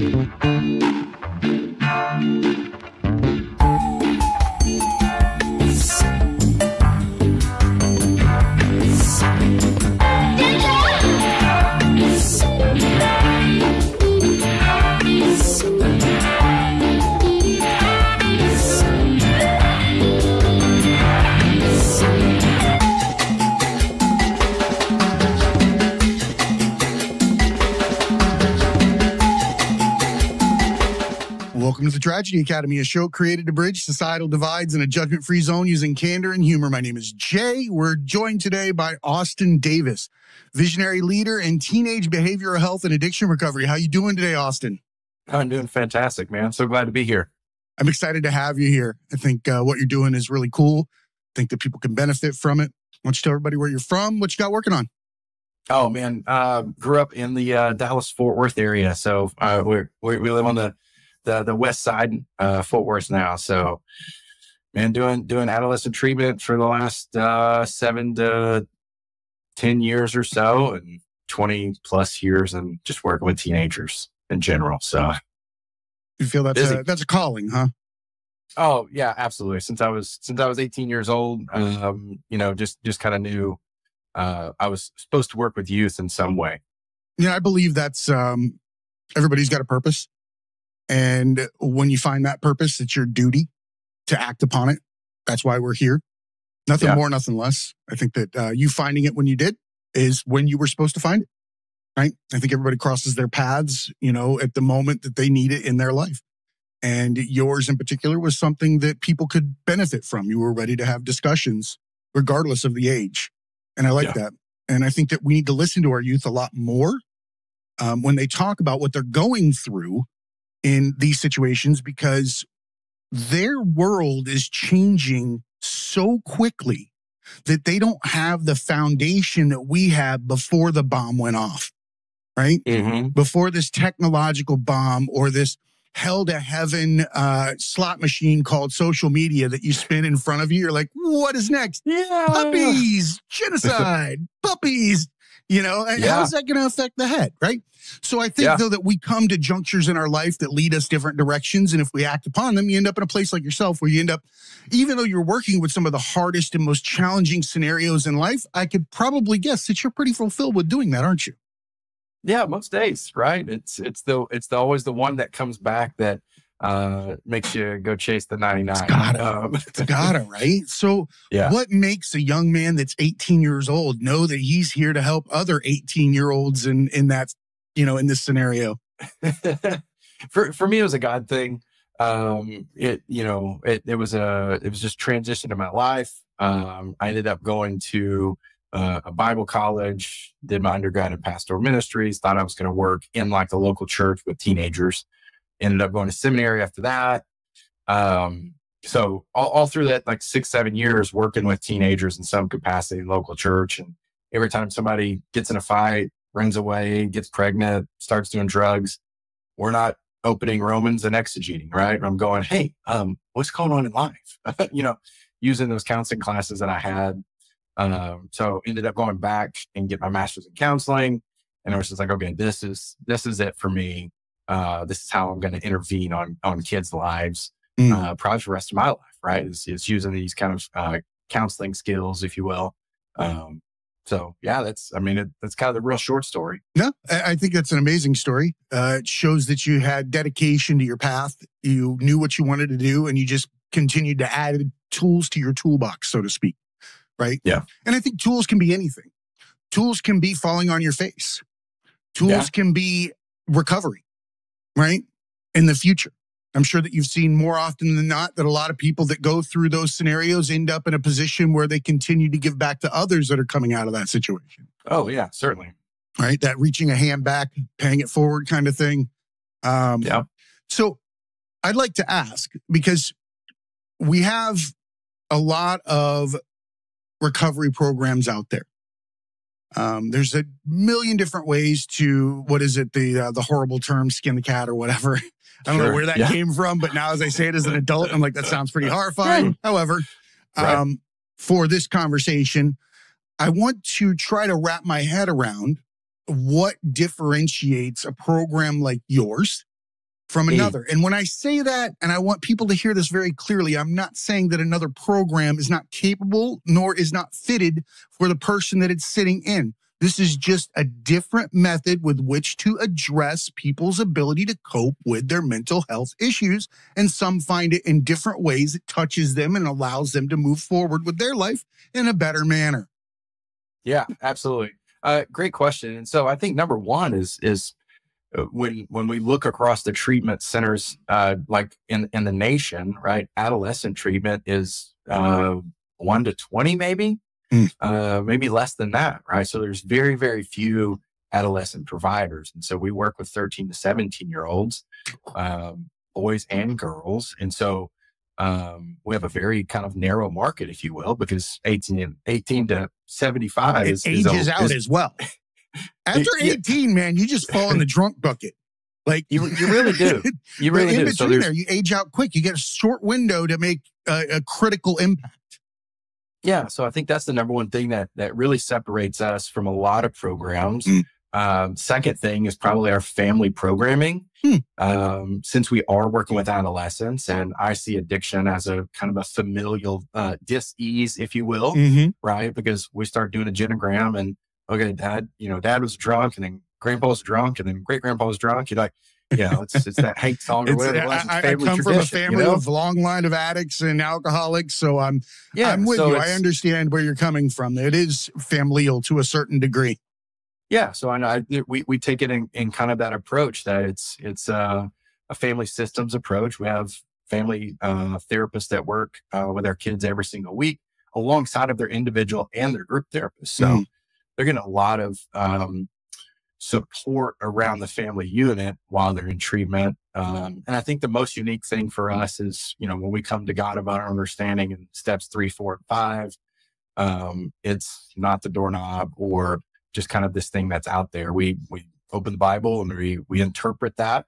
Welcome to the Tragedy Academy, a show created to bridge societal divides in a judgment-free zone using candor and humor. My name is Jay. We're joined today by Austin Davis, visionary leader in teenage behavioral health and addiction recovery. How you doing today, Austin? I'm doing fantastic, man. So glad to be here. I'm excited to have you here. I think what you're doing is really cool. I think that people can benefit from it. Why don't you tell everybody where you're from, what you got working on? Oh, man. Grew up in the Dallas-Fort Worth area. So we live on the west side, Fort Worth now. So, man, doing adolescent treatment for the last 7 to 10 years or so, and 20 plus years, and just working with teenagers in general. So, you feel that's a calling, huh? Oh yeah, absolutely. Since I was 18 years old, just kind of knew I was supposed to work with youth in some way. Yeah, I believe that's everybody's got a purpose. And when you find that purpose, it's your duty to act upon it. That's why we're here. Nothing more, nothing less. I think that you finding it when you did is when you were supposed to find it, right? I think everybody crosses their paths, at the moment that they need it in their life. And yours in particular was something that people could benefit from. You were ready to have discussions regardless of the age. And I like that. And I think that we need to listen to our youth a lot more when they talk about what they're going through in these situations, because their world is changing so quickly that they don't have the foundation that we had before the bomb went off, right? Mm-hmm. Before this technological bomb or this hell to heaven slot machine called social media that you spin in front of you. You're like, what is next? Yeah. Puppies, genocide, puppies. How's that going to affect the head, right? So I think, though, that we come to junctures in our life that lead us different directions. And if we act upon them, you end up in a place like yourself where you end up, even though you're working with some of the hardest and most challenging scenarios in life, I could probably guess that you're pretty fulfilled with doing that, aren't you? Yeah, most days, right? It's always the one that comes back that makes you go chase the 99. It's gotta, right? So what makes a young man that's 18 years old know that he's here to help other 18-year-olds in that, in this scenario? For me, it was a God thing. It was just transition in my life. I ended up going to a Bible college, did my undergrad in pastoral ministries, thought I was going to work in like the local church with teenagers. Ended up going to seminary after that. So all through that, like 6-7 years working with teenagers in some capacity in local church. And every time somebody gets in a fight, runs away, gets pregnant, starts doing drugs, we're not opening Romans and exegeting, right? I'm going, hey, what's going on in life? Using those counseling classes that I had. So ended up going back and get my master's in counseling. And I was just like, okay, this is it for me. This is how I'm going to intervene on kids' lives, probably for the rest of my life, right? Is using these kind of counseling skills, if you will. So yeah, that's kind of the real short story. No, I think that's an amazing story. It shows that you had dedication to your path. You knew what you wanted to do, and you just continued to add tools to your toolbox, so to speak. Right? Yeah. And I think tools can be anything. Tools can be falling on your face. Tools can be recovery, right? In the future. I'm sure that you've seen more often than not that a lot of people that go through those scenarios end up in a position where they continue to give back to others that are coming out of that situation. Oh, yeah, certainly. Right? That reaching a hand back, paying it forward kind of thing. So I'd like to ask, because we have a lot of recovery programs out there. There's a million different ways to, the horrible term, skin the cat or whatever. I don't know where that came from, but now as I say it as an adult, I'm like, that sounds pretty horrifying. However, for this conversation, I want to try to wrap my head around what differentiates a program like yours from another. And when I say that, and I want people to hear this very clearly, I'm not saying that another program is not capable nor is not fitted for the person that it's sitting in. This is just a different method with which to address people's ability to cope with their mental health issues. And some find it in different ways. It touches them and allows them to move forward with their life in a better manner. Yeah, absolutely. Great question. And so I think number one is when we look across the treatment centers, like in the nation, right? Adolescent treatment is 1 to 20, maybe less than that, right? So there's very, very few adolescent providers, and so we work with 13 to 17-year-olds, boys and girls, and so we have a very kind of narrow market, if you will, because 18 to 75 ages out as well. After 18, man, you just fall in the drunk bucket. Like you really do. You really do. So there, you age out quick. You get a short window to make a critical impact. Yeah. So I think that's the number one thing that really separates us from a lot of programs. Second thing is probably our family programming. Since we are working with adolescents, and I see addiction as a kind of a familial dis-ease, if you will, right? Because we start doing a genogram and, okay, dad was drunk, and then grandpa was drunk, and then great grandpa was drunk. You're like, it's that Hank song or whatever it was. I come from a family of long line of addicts and alcoholics, so I'm with you. I understand where you're coming from. It is familial to a certain degree. Yeah, so I know we take it in kind of that approach that it's a family systems approach. We have family therapists that work with our kids every single week alongside of their individual and their group therapists. So they're getting a lot of support around the family unit while they're in treatment. And I think the most unique thing for us is, when we come to God of our understanding in steps 3, 4, and 5, it's not the doorknob or just kind of this thing that's out there. We open the Bible and we interpret that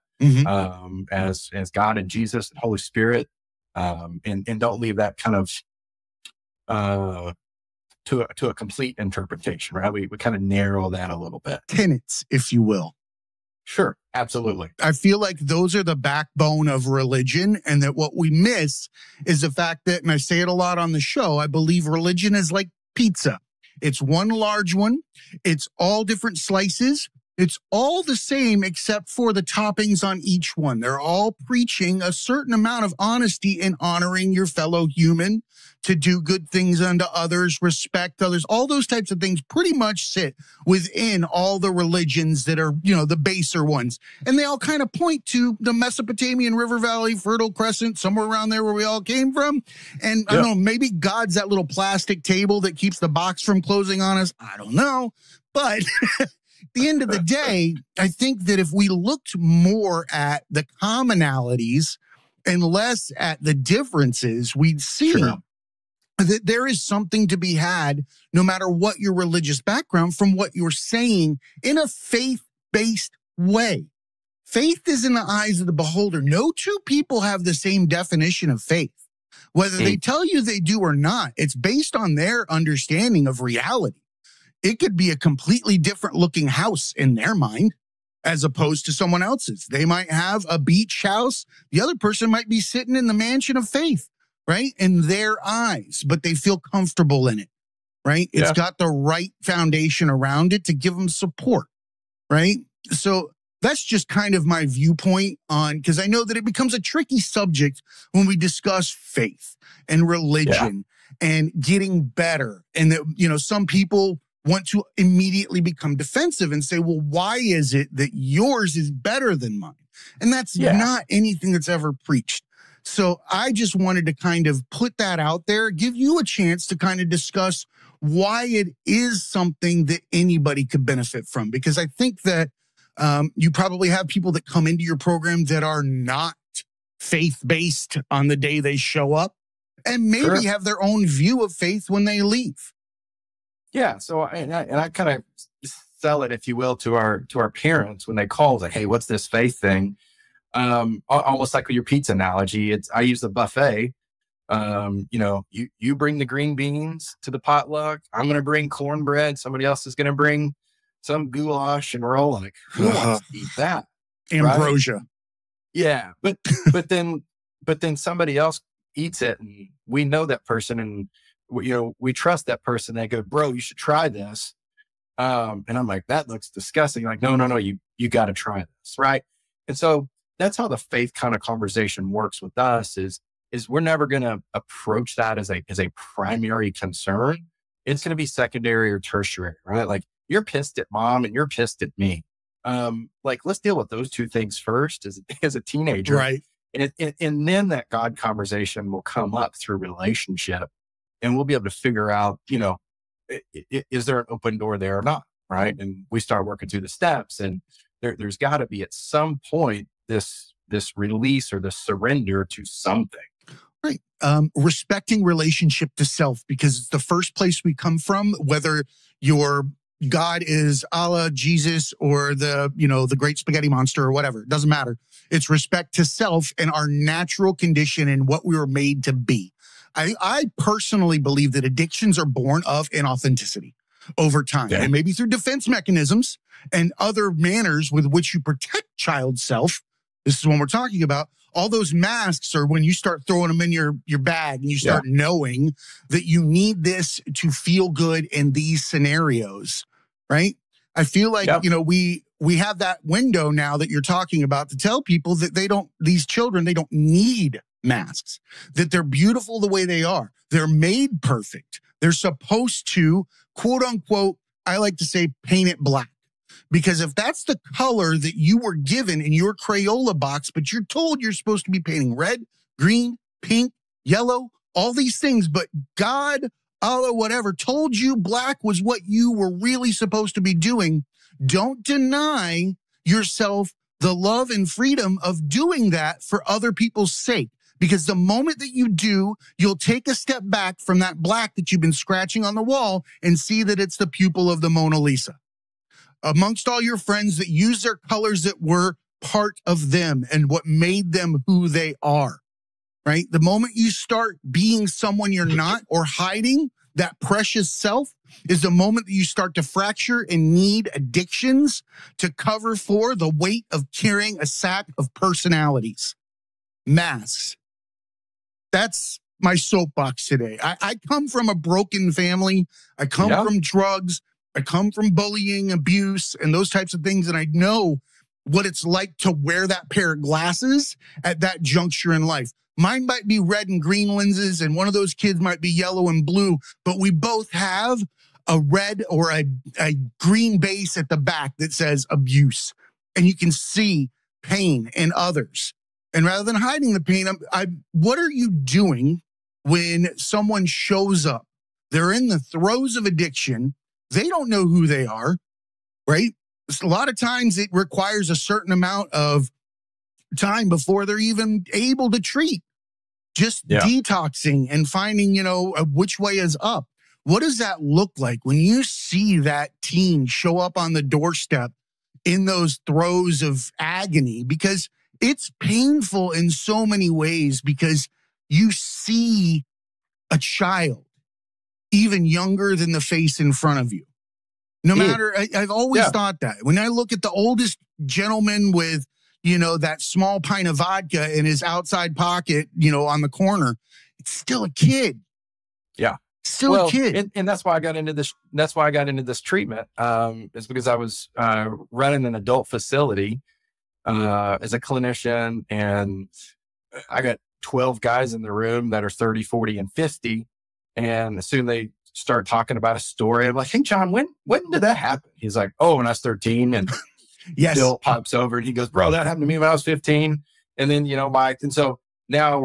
as God and Jesus and Holy Spirit, and don't leave that kind of to a complete interpretation, right? We kind of narrow that a little bit. Tenets, if you will. Sure, absolutely. I feel like those are the backbone of religion, and that what we miss is the fact that, and I say it a lot on the show, I believe religion is like pizza. It's one large one. It's all different slices. It's all the same except for the toppings on each one. They're all preaching a certain amount of honesty and honoring your fellow human, to do good things unto others, respect others. All those types of things pretty much sit within all the religions that are, the baser ones. And they all kind of point to the Mesopotamian River Valley, Fertile Crescent, somewhere around there where we all came from. And I don't know, maybe God's that little plastic table that keeps the box from closing on us. I don't know. But at the end of the day, I think that if we looked more at the commonalities and less at the differences, we'd see that there is something to be had, no matter what your religious background, from what you're saying in a faith-based way. Faith is in the eyes of the beholder. No two people have the same definition of faith. Whether they tell you they do or not, it's based on their understanding of reality. It could be a completely different looking house in their mind as opposed to someone else's. They might have a beach house. The other person might be sitting in the mansion of faith, right? In their eyes, but they feel comfortable in it, right? It's got the right foundation around it to give them support, right? So that's just kind of my viewpoint on, because I know that it becomes a tricky subject when we discuss faith and religion and getting better. And that, some people want to immediately become defensive and say, well, why is it that yours is better than mine? And that's not anything that's ever preached. So I just wanted to kind of put that out there, give you a chance to kind of discuss why it is something that anybody could benefit from. Because I think that you probably have people that come into your program that are not faith-based on the day they show up, and maybe have their own view of faith when they leave. Yeah. So, and I kind of sell it, if you will, to our parents when they call, like, hey, what's this faith thing? Almost like with your pizza analogy, I use the buffet. You bring the green beans to the potluck. I'm going to bring cornbread. Somebody else is going to bring some goulash, and we're all like, who wants to eat that? Ambrosia. Right? Yeah. But then, somebody else eats it and we know that person and we trust that person. They go, bro, you should try this. And I'm like, that looks disgusting. Like, no, you got to try this. Right. And so that's how the faith kind of conversation works with us is we're never going to approach that as a primary concern. It's going to be secondary or tertiary, right? Like you're pissed at mom and you're pissed at me. Like let's deal with those two things first as a teenager. Right. And then that God conversation will come up through relationship and we'll be able to figure out, is there an open door there or not? Right. And we start working through the steps and there's got to be at some point this release or this surrender to something. Right. Respecting relationship to self, because it's the first place we come from, whether your God is Allah, Jesus, or the great spaghetti monster or whatever. It doesn't matter. It's respect to self and our natural condition and what we were made to be. I personally believe that addictions are born of inauthenticity over time, yeah. And maybe through defense mechanisms and other manners with which you protect child self. This is what we're talking about. All those masks are when you start throwing them in your bag and you start knowing that you need this to feel good in these scenarios, right? I feel like, we have that window now that you're talking about to tell people that these children, they don't need masks, that they're beautiful the way they are. They're made perfect. They're supposed to, quote unquote, I like to say, paint it black. Because if that's the color that you were given in your Crayola box, but you're told you're supposed to be painting red, green, pink, yellow, all these things, but God, Allah, whatever, told you black was what you were really supposed to be doing, don't deny yourself the love and freedom of doing that for other people's sake. Because the moment that you do, you'll take a step back from that black that you've been scratching on the wall and see that it's the pupil of the Mona Lisa. Amongst all your friends that use their colors that were part of them and what made them who they are, right? The moment you start being someone you're not or hiding that precious self is the moment that you start to fracture and need addictions to cover for the weight of carrying a sack of personalities. Masks. That's my soapbox today. I come from a broken family. I come from drugs. I come from bullying, abuse, and those types of things. And I know what it's like to wear that pair of glasses at that juncture in life. Mine might be red and green lenses, and one of those kids might be yellow and blue, but we both have a red or a green base at the back that says abuse. And you can see pain in others. And rather than hiding the pain, what are you doing when someone shows up? They're in the throes of addiction. They don't know who they are, right? A lot of times it requires a certain amount of time before they're even able to treat. Just detoxing and finding, which way is up. What does that look like when you see that teen show up on the doorstep in those throes of agony? Because it's painful in so many ways, because you see a child even younger than the face in front of you. No matter, I've always thought that. When I look at the oldest gentleman with, that small pint of vodka in his outside pocket, on the corner, it's still a kid. Yeah. Still a kid. And that's why I got into this. That's why I got into this treatment. Is because I was running an adult facility as a clinician, and I got 12 guys in the room that are 30, 40, and 50. And as soon as they start talking about a story, I'm like, hey, John, when did that happen? He's like, oh, when I was 13. And Bill pops over and he goes, bro, that happened to me when I was 15. And then, Mike. And so now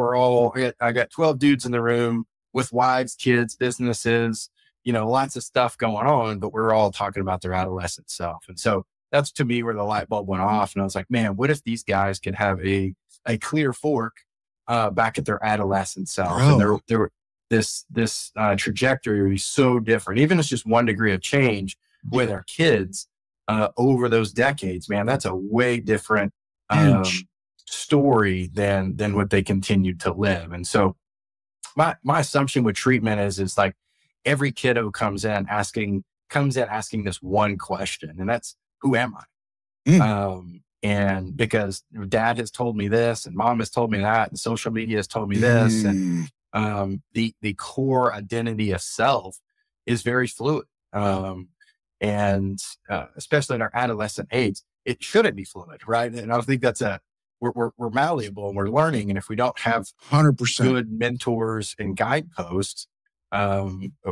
I got 12 dudes in the room with wives, kids, businesses, lots of stuff going on, but we're all talking about their adolescent self. And so that's to me where the light bulb went off. And I was like, man, what if these guys could have a clear fork back at their adolescent self? And this trajectory would be so different. Even if it's just 1 degree of change with our kids over those decades, man, that's a way different story than what they continued to live. And so my assumption with treatment is like every kiddo comes in asking this one question, and that's, who am I? And because dad has told me this and mom has told me that and social media has told me this. And the core identity of self is very fluid. And especially in our adolescent age, it shouldn't be fluid, right? And I think that's we're malleable and we're learning. And if we don't have 100% good mentors and guideposts,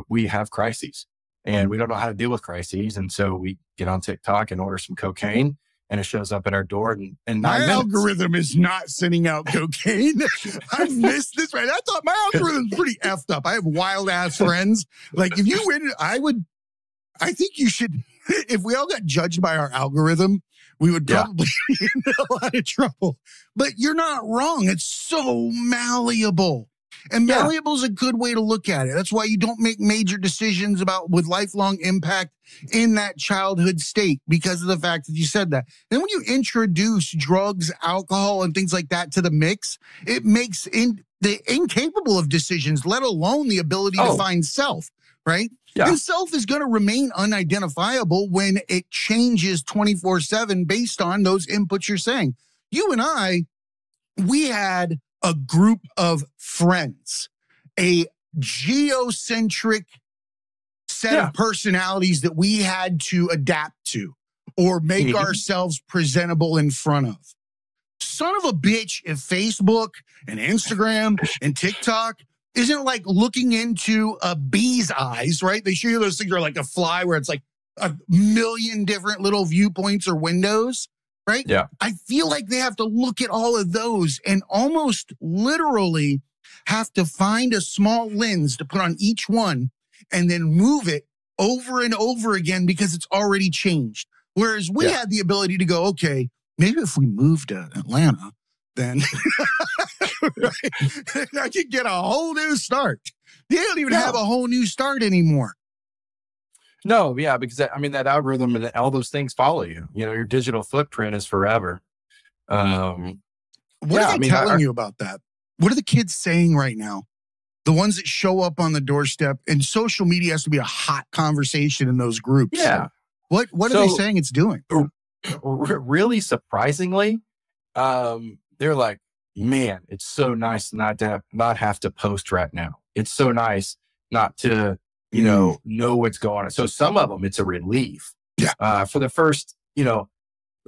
we have crises and we don't know how to deal with crises. And so we get on TikTok and order some cocaine and it shows up at our door in 9 minutes. Algorithm is not sending out cocaine. I missed this, right? I thought my algorithm's pretty effed up. I have wild ass friends. Like if you win, I think you should, if we all got judged by our algorithm, we would probably be in a lot of trouble. But you're not wrong. It's so malleable. And malleable is a good way to look at it. That's why you don't make major decisions with lifelong impact in that childhood state because of the fact that you said that. Then when you introduce drugs, alcohol, and things like that to the mix, it makes the incapable of decisions, let alone the ability to find self, right? Yeah. And self is going to remain unidentifiable when it changes 24/7 based on those inputs you're saying. You and we had a group of friends, a geocentric set of personalities that we had to adapt to or make ourselves presentable in front of. Son of a bitch, if Facebook and Instagram and TikTok isn't like looking into a bee's eyes, right? They show you those things are like a fly where it's like a million different little viewpoints or windows. Right? Yeah. I feel like they have to look at all of those and almost literally have to find a small lens to put on each one and then move it over and over again because it's already changed. Whereas we had the ability to go, okay, maybe if we move to Atlanta, then I could get a whole new start. They don't even have a whole new start anymore. No, yeah, because that algorithm and all those things follow you. You know, your digital footprint is forever. What are they telling you about that? What are the kids saying right now? The ones that show up on the doorstep, and social media has to be a hot conversation in those groups. Yeah. What are they saying it's doing? Really surprisingly, they're like, man, it's so nice not have to post right now. It's so nice not to know what's going on. So some of them, it's a relief. Yeah. For the first,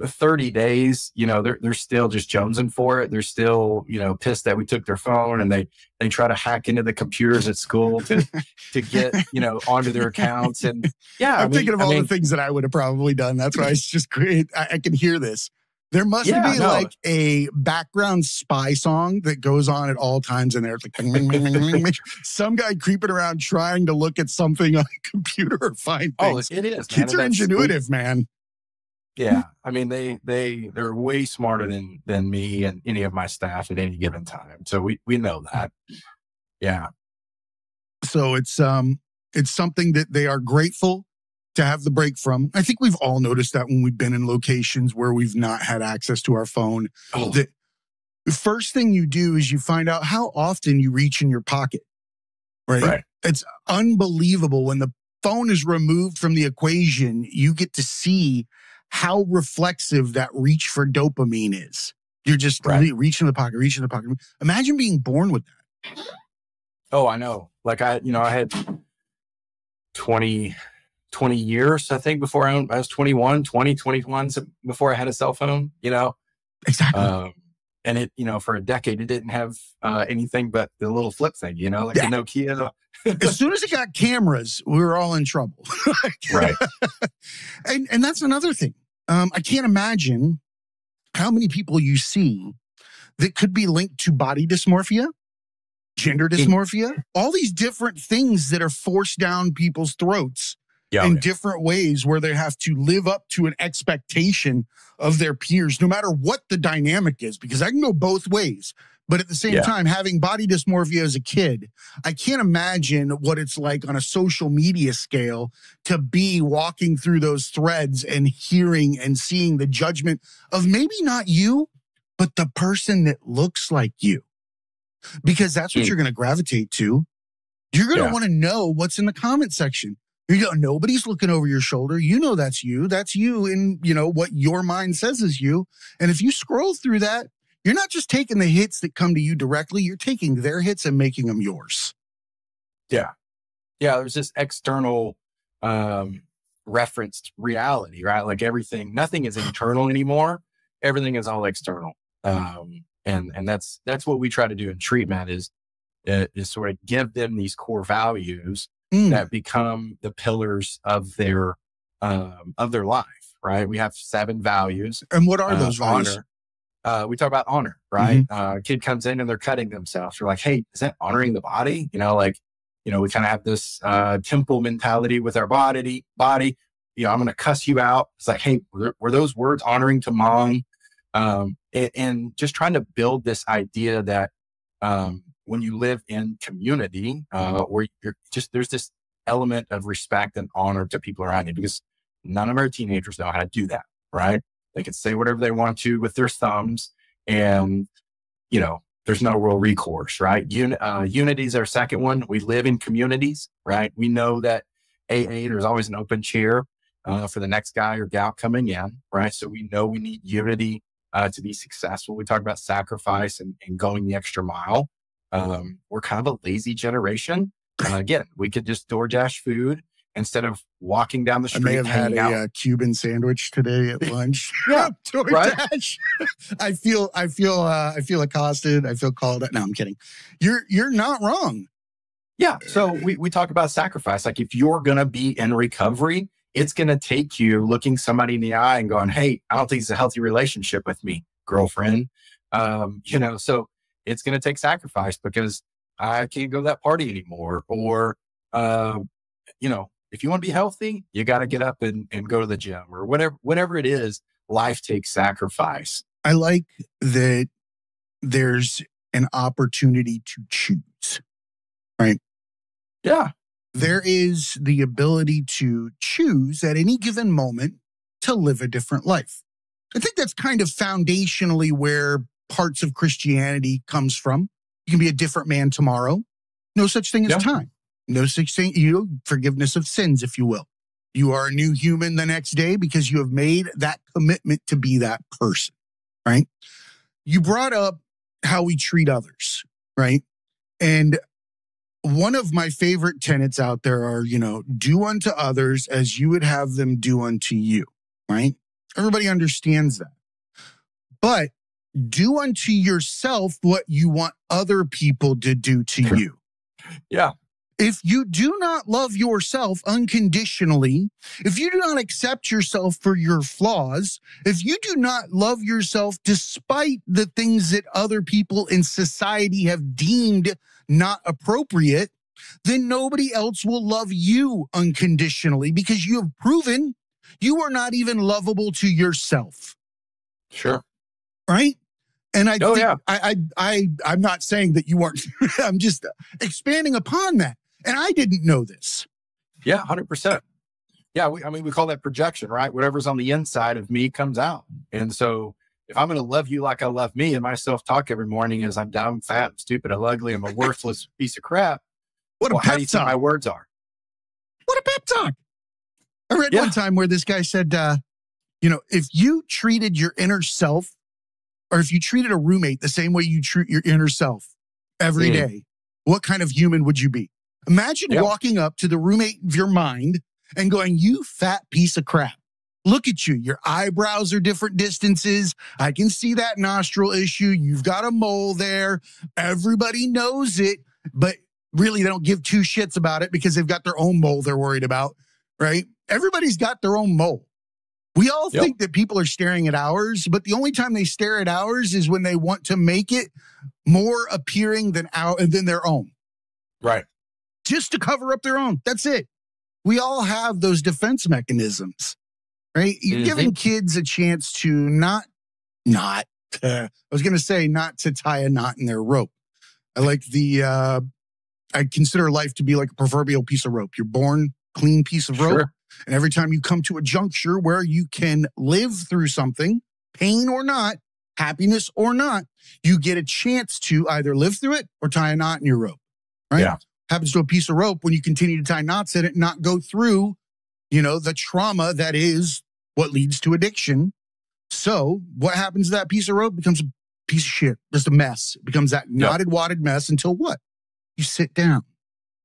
30 days, they're still just jonesing for it. They're still, pissed that we took their phone and they try to hack into the computers at school to get, onto their accounts. And I'm thinking of all the things that I would have probably done. That's why it's just great. I can hear this. There must be like a background spy song that goes on at all times in there. It's like some guy creeping around trying to look at something on a computer or find things. It is. Kids are ingenuitive, man. Yeah. They're way smarter than me and any of my staff at any given time. So we know that. Yeah. So it's something that they are grateful to have the break from. I think we've all noticed that when we've been in locations where we've not had access to our phone. The first thing you do is you find out how often you reach in your pocket, right? It's unbelievable. When the phone is removed from the equation, you get to see how reflexive that reach for dopamine is. You're just reaching in the pocket. Imagine being born with that. Oh, I know. Like I had 20 years, I think, before I was 21, before I had a cell phone, Exactly. And it, for a decade, it didn't have anything but the little flip thing, the Nokia. As soon as it got cameras, we were all in trouble. Right. And that's another thing. I can't imagine how many people you see that could be linked to body dysmorphia, gender dysmorphia, all these different things that are forced down people's throats in different ways where they have to live up to an expectation of their peers, no matter what the dynamic is, because I can go both ways. But at the same time, having body dysmorphia as a kid, I can't imagine what it's like on a social media scale to be walking through those threads and hearing and seeing the judgment of maybe not you, but the person that looks like you. Because that's what you're going to gravitate to. You're going to want to know what's in the comment section. You go, nobody's looking over your shoulder. You know that's you. That's you in, what your mind says is you. And if you scroll through that, you're not just taking the hits that come to you directly. You're taking their hits and making them yours. Yeah. Yeah. There's this external referenced reality, right? Like nothing is internal anymore. Everything is all external. And that's what we try to do in treatment is sort of give them these core values that become the pillars of their life, right? We have 7 values. And what are those values? Honor. We talk about honor, right? A kid comes in and they're cutting themselves. We're like, hey, is that honoring the body? We kind of have this temple mentality with our body. I'm going to cuss you out. It's like, hey, were those words honoring to mom? And just trying to build this idea that when you live in community, where there's this element of respect and honor to people around you, because none of our teenagers know how to do that, right? They can say whatever they want to with their thumbs, and there's no real recourse, right? Unity is our second one. We live in communities, right? We know that AA, there's always an open chair for the next guy or gal coming in, right? So we know we need unity to be successful. We talk about sacrifice and going the extra mile. We're kind of a lazy generation. Again, we could just DoorDash food instead of walking down the street. I may have had a Cuban sandwich today at lunch. Yeah, DoorDash. Right? I feel accosted. I feel called out. No, I'm kidding. You're not wrong. Yeah. So we talk about sacrifice. Like if you're going to be in recovery, it's going to take you looking somebody in the eye and going, hey, I don't think it's a healthy relationship with me, girlfriend. So it's going to take sacrifice because I can't go to that party anymore. Or, if you want to be healthy, you got to get up and go to the gym or whatever it is. Life takes sacrifice. I like that there's an opportunity to choose, right? Yeah. There is the ability to choose at any given moment to live a different life. I think that's kind of foundationally where parts of Christianity comes from. You can be a different man tomorrow. No such thing as time. No such thing, forgiveness of sins, if you will. You are a new human the next day because you have made that commitment to be that person, right? You brought up how we treat others, right? And one of my favorite tenets out there are, do unto others as you would have them do unto you, right? Everybody understands that. But do unto yourself what you want other people to do to you. Yeah. If you do not love yourself unconditionally, if you do not accept yourself for your flaws, if you do not love yourself despite the things that other people in society have deemed not appropriate, then nobody else will love you unconditionally because you have proven you are not even lovable to yourself. Sure. Right? And I'm not saying that you weren't. I'm just expanding upon that. And I didn't know this. Yeah, 100%. Yeah, we call that projection, right? Whatever's on the inside of me comes out. And so if I'm going to love you like I love me, and my self-talk every morning is I'm dumb, fat, stupid, I'm ugly, I'm a worthless piece of crap. How do you think my words are? What a pep talk. I read one time where this guy said, if you treated your inner self, or if you treated a roommate the same way you treat your inner self every day, what kind of human would you be? Imagine walking up to the roommate of your mind and going, you fat piece of crap. Look at you. Your eyebrows are different distances. I can see that nostril issue. You've got a mole there. Everybody knows it, but really they don't give two shits about it because they've got their own mole they're worried about, right? Everybody's got their own mole. We all think that people are staring at ours, but the only time they stare at ours is when they want to make it more appearing than their own. Right. Just to cover up their own. That's it. We all have those defense mechanisms, right? You're giving kids a chance to not to tie a knot in their rope. I consider life to be like a proverbial piece of rope. You're born clean piece of rope. Sure. And every time you come to a juncture where you can live through something, pain or not, happiness or not, you get a chance to either live through it or tie a knot in your rope, right? Yeah. happens to a piece of rope when you continue to tie knots in it and not go through, the trauma that is what leads to addiction. So what happens to that piece of rope? It becomes a piece of shit, just a mess. It becomes that knotted, wadded mess until what? You sit down.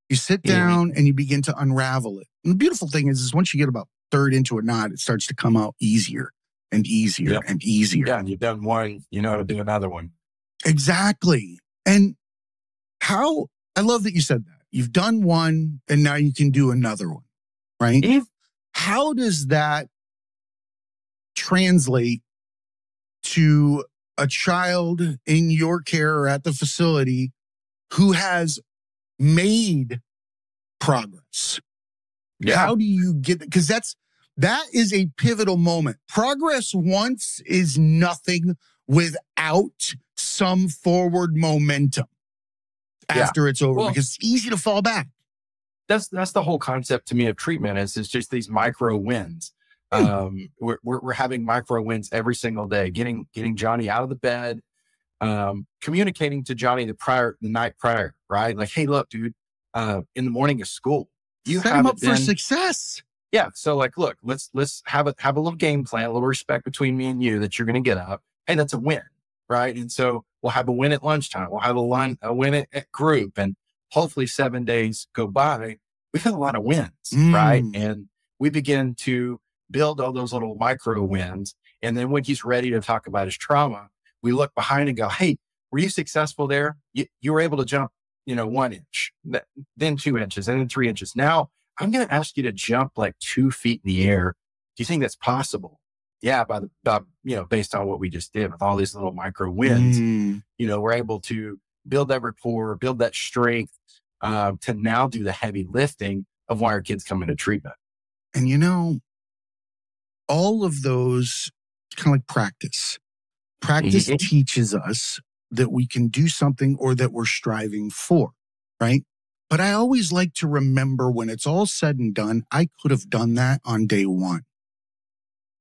You sit down and you begin to unravel it. And the beautiful thing is once you get about third into a knot, it starts to come out easier and easier and easier. Yeah, and you've done one, you know how to do another one. Exactly. And I love that you said that. You've done one and now you can do another one, right? How does that translate to a child in your care or at the facility who has made progress? Yeah. How do you get that? Because that is a pivotal moment. Progress once is nothing without some forward momentum after it's over, because it's easy to fall back. That's the whole concept to me of treatment is just these micro wins. We're having micro wins every single day, getting Johnny out of the bed, communicating to Johnny the night prior, right? Like, hey, look, dude, in the morning of school, you set him up for success. Yeah. So like, look, let's have a little game plan, a little respect between me and you that you're going to get up. Hey, that's a win. Right. And so we'll have a win at lunchtime. We'll have a win at group, and hopefully 7 days go by. We've had a lot of wins. Right. And we begin to build all those little micro wins. And then when he's ready to talk about his trauma, we look behind and go, hey, were you successful there? You were able to jump, 1 inch, then 2 inches, and then 3 inches. Now I'm going to ask you to jump like 2 feet in the air. Do you think that's possible? Yeah. Based on what we just did with all these little micro wins, we're able to build that rapport, build that strength, to now do the heavy lifting of why our kids come into treatment. And all of those kind of like practice. Practice teaches us that we can do something or that we're striving for, right? But I always like to remember when it's all said and done, I could have done that on day one,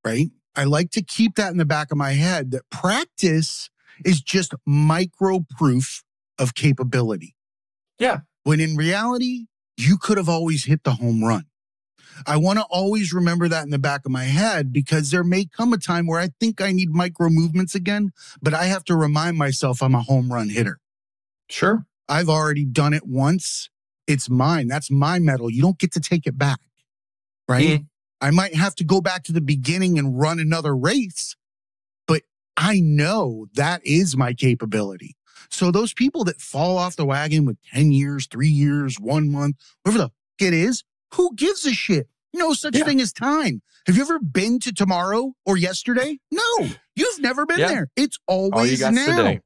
right? I like to keep that in the back of my head that practice is just micro proof of capability. Yeah. When in reality, you could have always hit the home run. I want to always remember that in the back of my head, because there may come a time where I think I need micro movements again, but I have to remind myself I'm a home run hitter. Sure. I've already done it once. It's mine. That's my medal. You don't get to take it back, right? I might have to go back to the beginning and run another race, but I know that is my capability. So those people that fall off the wagon with 10 years, 3 years, 1 month, whatever the fuck it is, who gives a shit? No such thing as time. Have you ever been to tomorrow or yesterday? No, you've never been there. It's always now, today.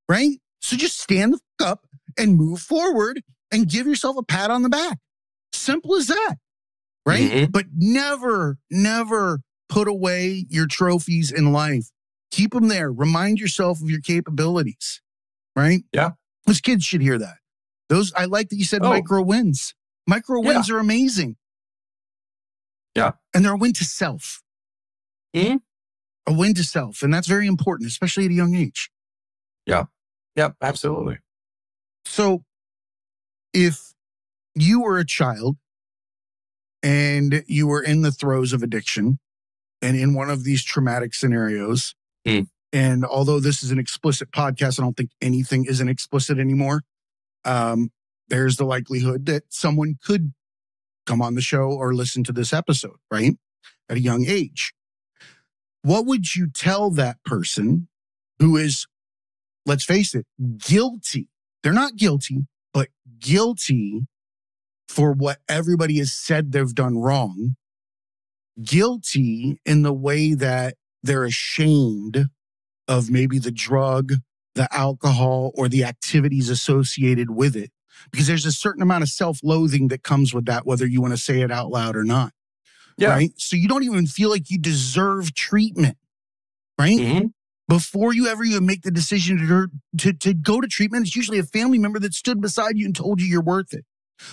Right? So just stand the fuck up and move forward and give yourself a pat on the back. Simple as that. Right? But never put away your trophies in life. Keep them there. Remind yourself of your capabilities. Right? Yeah. Those kids should hear that. I like that you said micro wins. Micro wins are amazing. Yeah. And they're a win to self. A win to self. And that's very important, especially at a young age. Yeah. Yeah, absolutely. So if you were a child and you were in the throes of addiction and in one of these traumatic scenarios, and although this is an explicit podcast, I don't think anything isn't explicit anymore. There's the likelihood that someone could come on the show or listen to this episode, right? At a young age. What would you tell that person who is, let's face it, guilty? They're not guilty, but guilty for what everybody has said they've done wrong. Guilty in the way that they're ashamed of maybe the drug, the alcohol, or the activities associated with it. Because there's a certain amount of self-loathing that comes with that, whether you want to say it out loud or not. Yeah. Right? So you don't even feel like you deserve treatment, right? Before you ever even make the decision to go to treatment, it's usually a family member that stood beside you and told you you're worth it.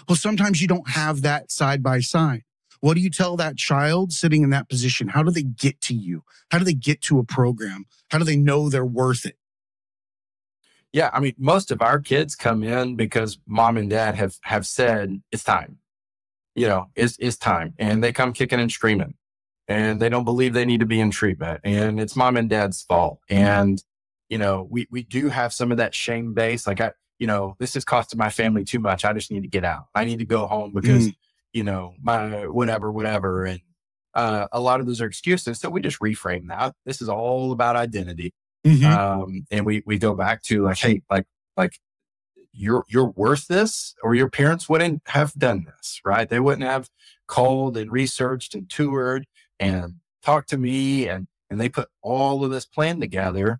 Well, sometimes you don't have that side by side. What do you tell that child sitting in that position? How do they get to you? How do they get to a program? How do they know they're worth it? Yeah. I mean, most of our kids come in because mom and dad have said it's time, it's time. And they come kicking and screaming and they don't believe they need to be in treatment and it's mom and dad's fault. And, we do have some of that shame base. Like this is costing my family too much. I just need to get out. I need to go home because, my whatever. And, a lot of those are excuses. So we just reframe that. This is all about identity. And we go back to like, hey, like you're worth this, or your parents wouldn't have done this, right? They wouldn't have called and researched and toured and talked to me. And they put all of this plan together,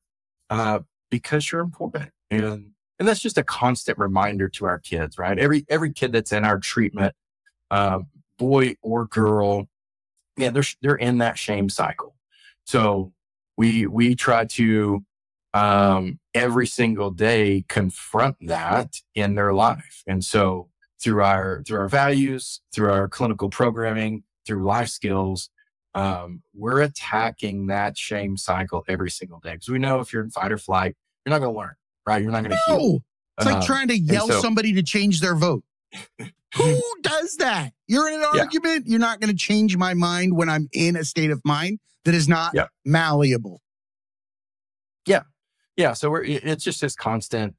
because you're important. And that's just a constant reminder to our kids, right? Every kid that's in our treatment, boy or girl, yeah, they're in that shame cycle. So we try to, every single day confront that in their life. And so through our values, through our clinical programming, through life skills, we're attacking that shame cycle every single day. Because we know if you're in fight or flight, you're not going to learn, right? You're not going to heal. It's like trying to yell somebody to change their vote. Who does that? You're in an argument. You're not going to change my mind when I'm in a state of mind that is not malleable. Yeah. Yeah. So it's just this constant,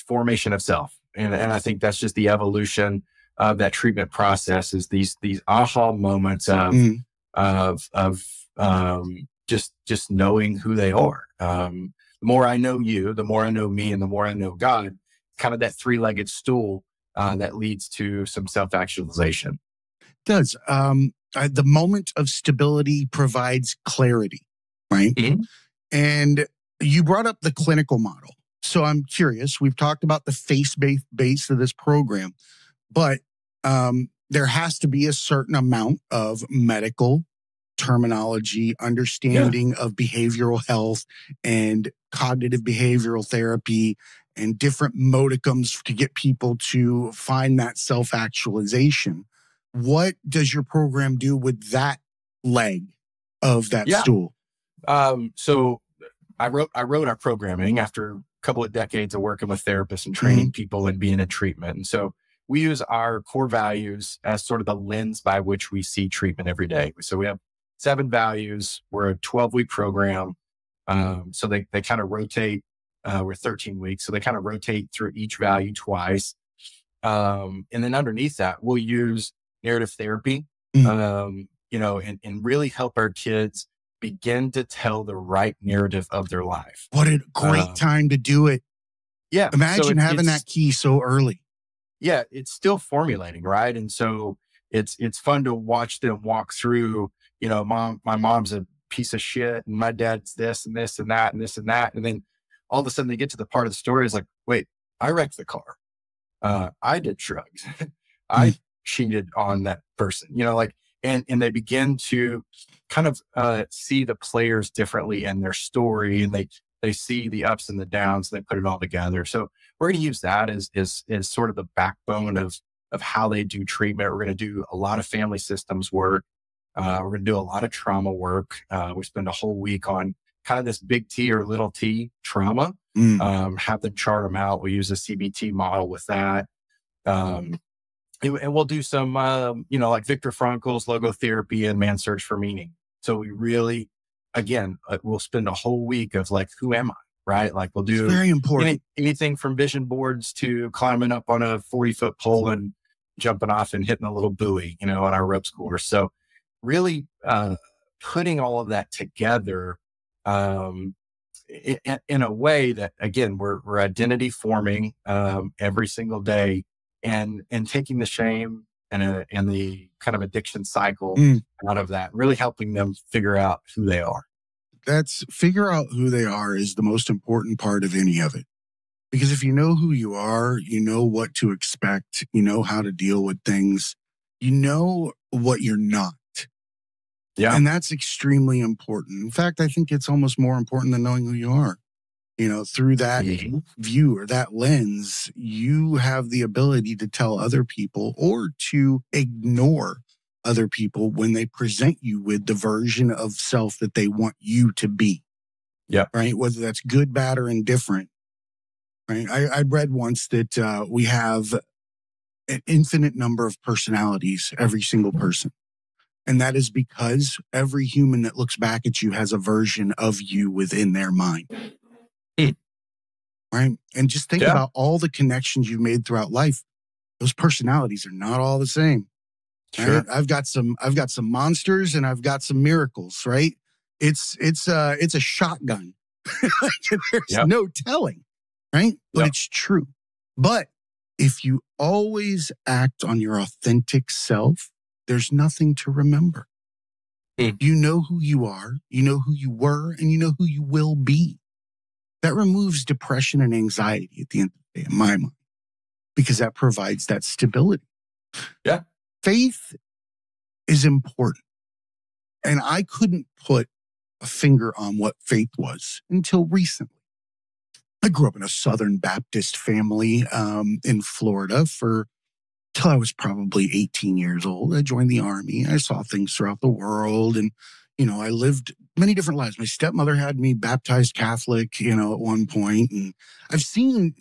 formation of self. And I think that's just the evolution of that treatment process, is these aha moments of just knowing who they are. The more I know you, the more I know me, and the more I know God, kind of that 3-legged stool that leads to some self-actualization. It does. The moment of stability provides clarity, right? And you brought up the clinical model. So I'm curious, we've talked about the faith-based base of this program, but there has to be a certain amount of medical terminology, understanding of behavioral health and cognitive behavioral therapy and different modicums to get people to find that self-actualization. What does your program do with that leg of that stool? So I wrote our programming after a couple of decades of working with therapists and training people and being in treatment. And so we use our core values as sort of the lens by which we see treatment every day. So we have 7 values. We're a 12-week program. So they kind of rotate. We're 13 weeks. So they kind of rotate through each value twice. And then underneath that, we'll use narrative therapy, and really help our kids begin to tell the right narrative of their life. What a great time to do it. Yeah. Imagine having that key so early. Yeah. It's still formulating, right? And so it's fun to watch them walk through, my mom's a piece of shit and my dad's this and this and that and this and that. And then all of a sudden they get to the part of the story is like, wait, I wrecked the car. I did drugs. I cheated on that person, and they begin to kind of see the players differently in their story, and they see the ups and the downs, and they put it all together. So we're going to use that as sort of the backbone of how they do treatment. We're going to do a lot of family systems work. We're going to do a lot of trauma work. We spend a whole week on kind of this big T or little T trauma, have them chart them out. We use a CBT model with that. And we'll do some, like Viktor Frankl's logotherapy and man's search for meaning. So we really, again, we'll spend a whole week of like, who am I? Right? Like we'll do very important. Anything from vision boards to climbing up on a 40-foot pole and jumping off and hitting a little buoy, on our ropes course. So really putting all of that together in a way that, again, we're identity forming every single day, and taking the shame and the kind of addiction cycle out of that, really helping them figure out who they are. Figure out who they are is the most important part of any of it. Because if you know who you are, you know what to expect, you know how to deal with things, you know what you're not. Yeah. And that's extremely important. In fact, I think it's almost more important than knowing who you are. Through that view or that lens, you have the ability to tell other people or to ignore other people when they present you with the version of self that they want you to be. Yeah. Right? Whether that's good, bad, or indifferent, right? I read once that we have an infinite number of personalities, every single person. And that is because every human that looks back at you has a version of you within their mind. Right? And just think about all the connections you've made throughout life. Those personalities are not all the same. Sure. Right? I've got some monsters and I've got some miracles, right? It's a shotgun. There's no telling, right? But it's true. But if you always act on your authentic self, there's nothing to remember. You know who you are, you know who you were, and you know who you will be. That removes depression and anxiety at the end of the day, in my mind, because that provides that stability. Yeah. Faith is important. And I couldn't put a finger on what faith was until recently. I grew up in a Southern Baptist family in Florida till I was probably 18 years old. I joined the Army. I saw things throughout the world. And, I lived many different lives. My stepmother had me baptized Catholic, at one point. And I've seen,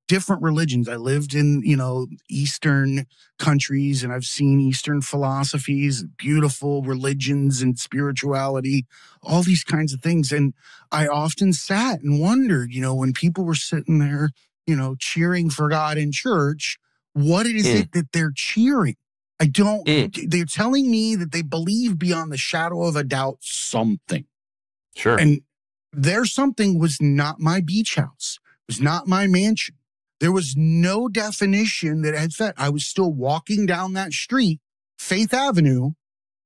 different religions. I lived in, Eastern countries, and I've seen Eastern philosophies, beautiful religions and spirituality, all these kinds of things. And I often sat and wondered, when people were sitting there, cheering for God in church, what is it that they're cheering? They're telling me that they believe beyond the shadow of a doubt something. Sure. And their something was not my beach house, was not my mansion. There was no definition that had fit. I was still walking down that street, Faith Avenue,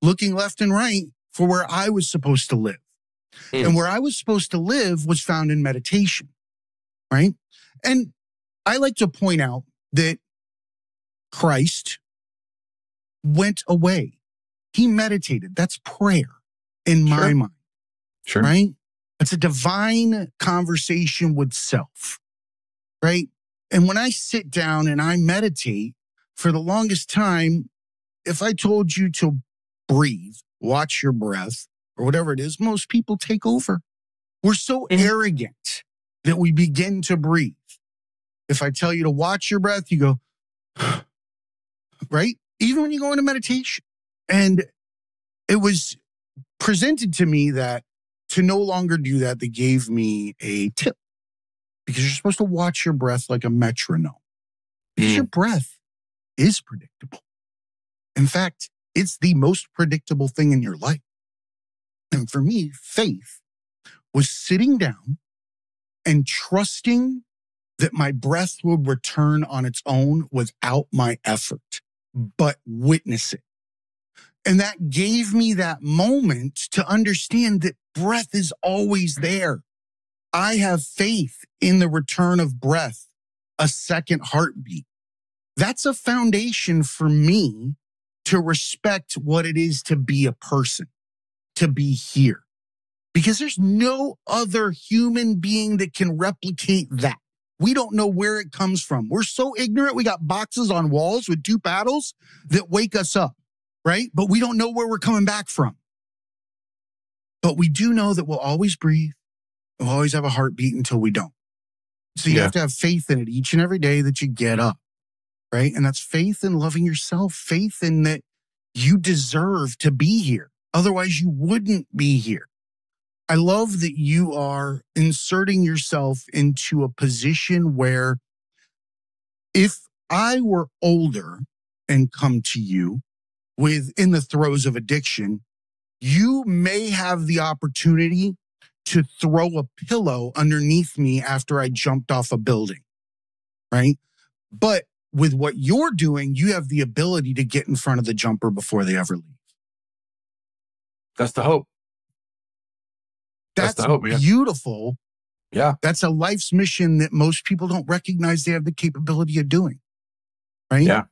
looking left and right for where I was supposed to live. And where I was supposed to live was found in meditation, right? And I like to point out that Christ went away. He meditated. That's prayer in my mind. Sure. Right? It's a divine conversation with self, right? And when I sit down and I meditate, for the longest time, if I told you to breathe, watch your breath, or whatever it is, most people take over. We're so arrogant that we begin to breathe. If I tell you to watch your breath, you go, right? Even when you go into meditation. And it was presented to me that to no longer do that, they gave me a tip. Because you're supposed to watch your breath like a metronome. Because your breath is predictable. In fact, it's the most predictable thing in your life. And for me, faith was sitting down and trusting that my breath would return on its own without my effort, but witness it. And that gave me that moment to understand that breath is always there. I have faith in the return of breath, a second heartbeat. That's a foundation for me to respect what it is to be a person, to be here. Because there's no other human being that can replicate that. We don't know where it comes from. We're so ignorant. We got boxes on walls with 2 paddles that wake us up, right? But we don't know where we're coming back from. But we do know that we'll always breathe. We'll always have a heartbeat until we don't. So you have to have faith in it each and every day that you get up, right? And that's faith in loving yourself, faith in that you deserve to be here. Otherwise, you wouldn't be here. I love that you are inserting yourself into a position where if I were older and come to you in the throes of addiction, you may have the opportunity to throw a pillow underneath me after I jumped off a building, right? But with what you're doing, you have the ability to get in front of the jumper before they ever leave. That's the hope. That's the hope, beautiful. Yeah. That's a life's mission that most people don't recognize they have the capability of doing, right? Yeah.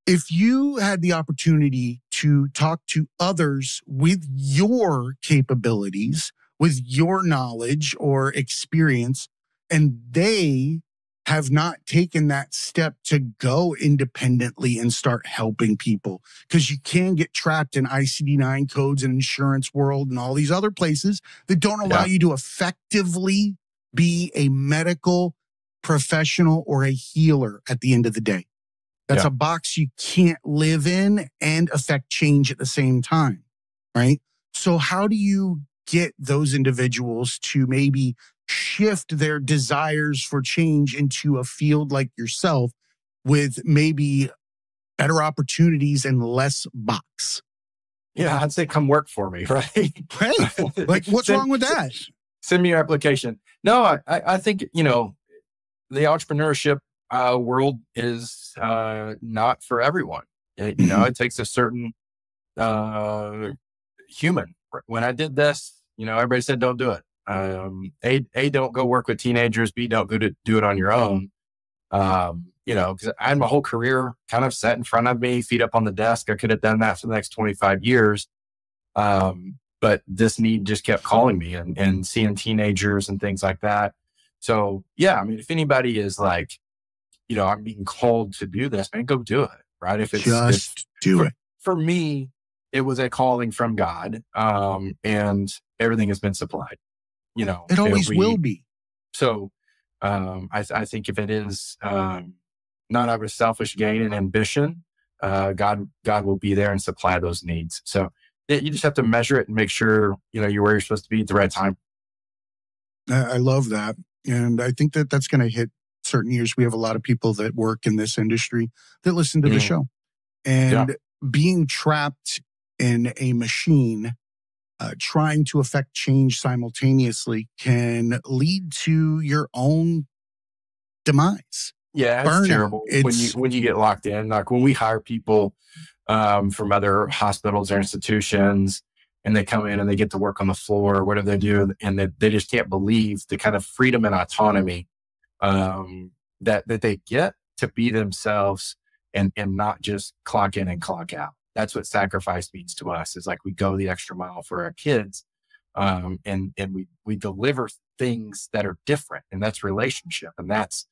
If you had the opportunity to talk to others with your capabilities, with your knowledge or experience, and they have not taken that step to go independently and start helping people, because you can get trapped in ICD-9 codes and insurance world and all these other places that don't allow you to effectively be a medical professional or a healer at the end of the day. That's a box you can't live in and affect change at the same time, right? So how do you get those individuals to maybe shift their desires for change into a field like yourself with maybe better opportunities and less box? Yeah, I'd say come work for me, right? Hey, like what's wrong with that? Send me your application. No, I think, the entrepreneurship world is not for everyone. It takes a certain human. When I did this, everybody said, don't do it. A, don't go work with teenagers. B, don't go to do it on your own. Because I had my whole career kind of set in front of me, feet up on the desk. I could have done that for the next 25 years. But this need just kept calling me and seeing teenagers and things like that. So yeah, I mean, if anybody is like, I'm being called to do this, man, go do it. Right. If do it. For me, it was a calling from God. And everything has been supplied, It always will be. So, I think if it is, not out of selfish gain and ambition, God will be there and supply those needs. So you just have to measure it and make sure, you're where you're supposed to be at the right time. I love that. And I think that that's going to hit certain years. We have a lot of people that work in this industry that listen to the show. And being trapped in a machine, trying to affect change simultaneously can lead to your own demise. Yeah, it's terrible when you get locked in. Like when we hire people from other hospitals or institutions, and they come in and they get to work on the floor or whatever they do, and they just can't believe the kind of freedom and autonomy that they get to be themselves and not just clock in and clock out. That's what sacrifice means to us. Is like we go the extra mile for our kids, and we deliver things that are different, and that's relationship, and that's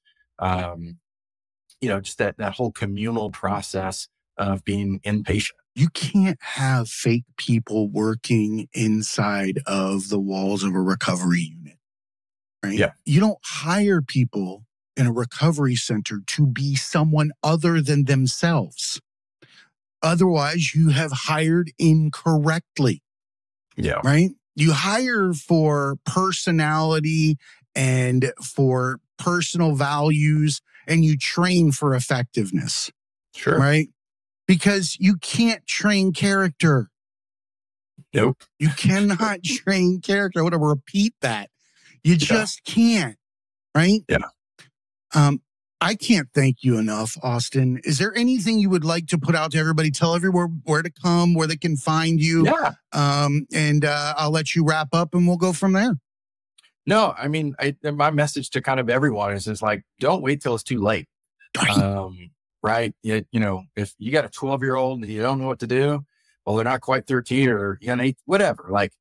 just that whole communal process of being inpatient. You can't have fake people working inside of the walls of a recovery unit, right? Yeah. You don't hire people in a recovery center to be someone other than themselves. Otherwise, you have hired incorrectly. Yeah. Right? You hire for personality and for personal values, and you train for effectiveness. Sure. Right? Because you can't train character. Nope. You cannot train character. I want to repeat that. You just can't. Right? Yeah. I can't thank you enough, Austin. Is there anything you would like to put out to everybody? Tell everyone where to come, where they can find you. Yeah. And I'll let you wrap up and we'll go from there. No, I mean, my message to kind of everyone is like, don't wait till it's too late. Right. If you got a 12-year-old and you don't know what to do, well, they're not quite 13 or 8, whatever, like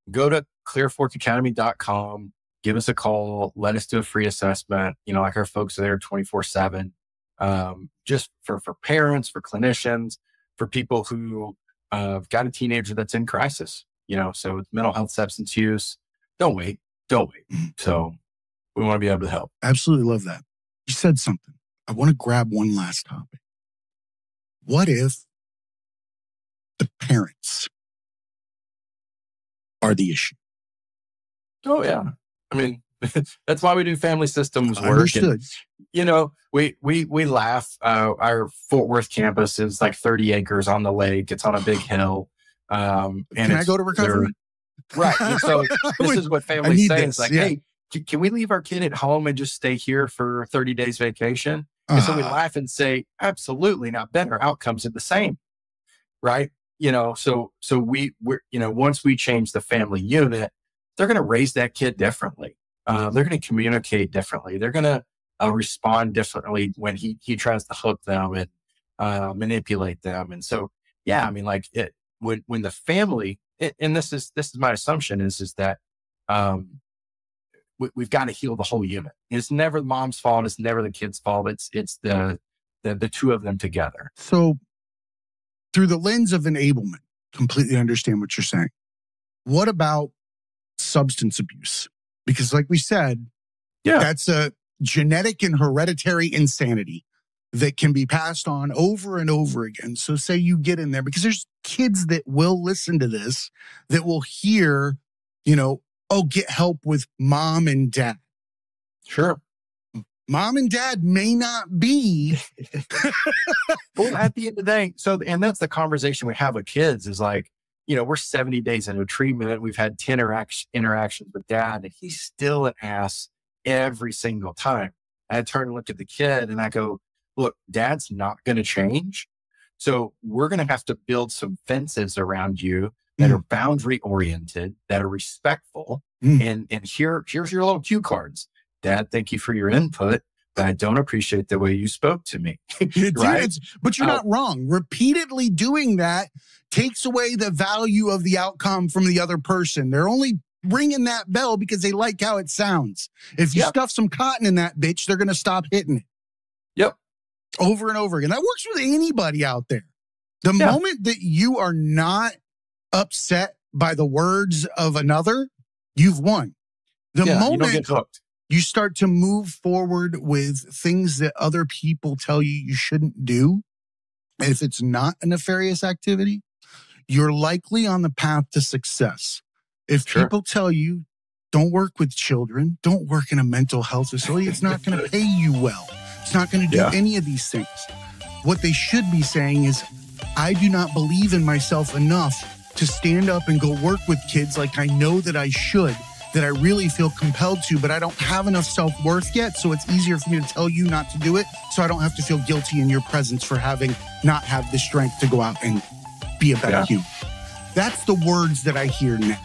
go to clearforkacademy.com, give us a call, let us do a free assessment. Like our folks are there 24/7, just for parents, for clinicians, for people who got a teenager that's in crisis, so it's mental health, substance use. Don't wait. So we want to be able to help. Absolutely love that. You said something. I want to grab one last topic. What if the parents are the issue? Oh, yeah. I mean, that's why we do family systems work. Understood. And, we laugh. Our Fort Worth campus is like 30 acres on the lake. It's on a big hill. And can I go to recovery? Right. And so this is what families say. It's like, hey, can we leave our kid at home and just stay here for 30 days vacation? And so we laugh and say, absolutely not. Better outcomes are the same. Right. So we're once we change the family unit, they're going to raise that kid differently. They're going to communicate differently. They're going to respond differently when he tries to hook them and manipulate them. And so, yeah, I mean, like when the family, and this is my assumption is that we've got to heal the whole unit. It's never the mom's fault. It's never the kid's fault. It's the two of them together. So through the lens of enablement, completely understand what you're saying. What about substance abuse? Because like we said, Yeah. That's a genetic and hereditary insanity that can be passed on over and over again. So say you get in there, because there's kids that will listen to this, that will hear, oh, get help with mom and dad. Sure. Mom and dad may not be. Well, at the end of the day, and that's the conversation we have with kids is like, we're 70 days into treatment. We've had 10 interactions with dad, and he's still an ass every single time. I turn and look at the kid and I go, look, dad's not going to change. So we're going to have to build some fences around you that are boundary oriented, that are respectful. And here's your little cue cards. Dad, thank you for your input, but I don't appreciate the way you spoke to me. Right? But you're not wrong. Repeatedly doing that takes away the value of the outcome from the other person. They're only ringing that bell because they like how it sounds. If you stuff some cotton in that bitch, they're going to stop hitting it. Yep. Over and over again. That works with anybody out there. The moment that you are not upset by the words of another, you've won. The moment you don't get hooked. You start to move forward with things that other people tell you shouldn't do, and if it's not a nefarious activity, you're likely on the path to success. If people tell you, don't work with children, don't work in a mental health facility, it's not going to pay you well. It's not going to do any of these things. What they should be saying is, I do not believe in myself enough to stand up and go work with kids like I know that I should, that I really feel compelled to, but I don't have enough self-worth yet, so it's easier for me to tell you not to do it, so I don't have to feel guilty in your presence for having not have the strength to go out and be a better human. That's the words that I hear now.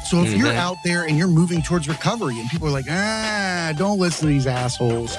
So if you're out there and you're moving towards recovery and people are like, don't listen to these assholes,